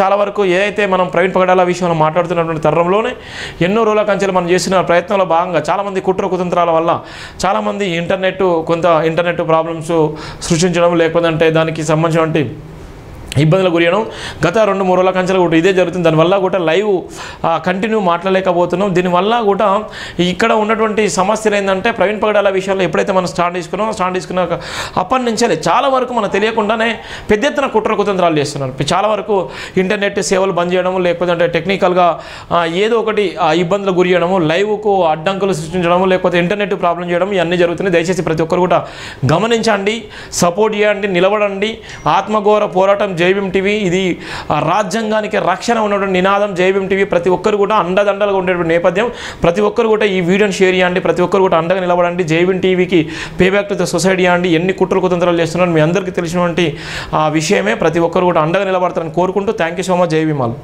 చాలా వరకు ఏదైతే మనం ప్రవీణ్ పగడాల విషయంలో మాట్లాడుతున్నటువంటి తరంలోనే ఎన్నో రోజుల కంచెలు మనం చేస్తున్న ప్రయత్నంలో భాగంగా చాలామంది కుట్ర కుతంత్రాల వల్ల చాలామంది ఇంటర్నెట్ ప్రాబ్లమ్స్ సృష్టించడం, లేకపోతే దానికి సంబంధించినటువంటి ఇబ్బందులు గురియడం గత 2-3 రోజుల కంచెలు కూడా ఇదే జరుగుతుంది. దానివల్ల కూడా లైవ్ కంటిన్యూ మాట్లాడలేకపోతున్నాం. దీనివల్ల కూడా ఇక్కడ ఉన్నటువంటి సమస్యలు ఏంటంటే ప్రవీణ్ పగడాల విషయంలో ఎప్పుడైతే మనం స్టార్ట్ తీసుకున్నాక అప్పటి నుంచే చాలా వరకు మనకు తెలియకుండానే పెద్ద ఎత్తున కుట్ర కుతంత్రాలు చేస్తున్నారు. చాలా వరకు ఇంటర్నెట్ సేవలు బంద్ చేయడము, లేకపోతే టెక్నికల్గా ఏదో ఒకటి ఇబ్బందులు గురియడము, లైవ్కు అడ్డంకులు సృష్టించడము, లేకపోతే ఇంటర్నెట్ ప్రాబ్లం చేయడం, ఇవన్నీ జరుగుతున్నాయి. దయచేసి ప్రతి ఒక్కరు కూడా గమనించండి, సపోర్ట్ చేయండి, నిలబడండి. ఆత్మగౌరవ పోరాటం జై భీమ్ టీవీ, ఇది రాజ్యాంగానికి రక్షణ ఉన్నటువంటి నినాదం జై భీమ్ టీవీ. ప్రతి ఒక్కరు కూడా అండదండలుగా ఉండేటువంటి నేపథ్యం. ప్రతి ఒక్కరు కూడా ఈ వీడియోని షేర్ చేయండి, ప్రతి ఒక్కరు కూడా అండగా నిలబడండి. జై భీమ్ టీవీకి pay back to the society చేయండి. ఎన్ని కుట్రలు కుతంత్రాలు చేస్తున్నారు మీ అందరికీ తెలిసినటువంటి విషయమే. ప్రతి ఒక్కరు కూడా అండగా నిలబడతారని కోరుకుంటూ థ్యాంక్ యూ సో మచ్. జై భీమ్ ఆల్.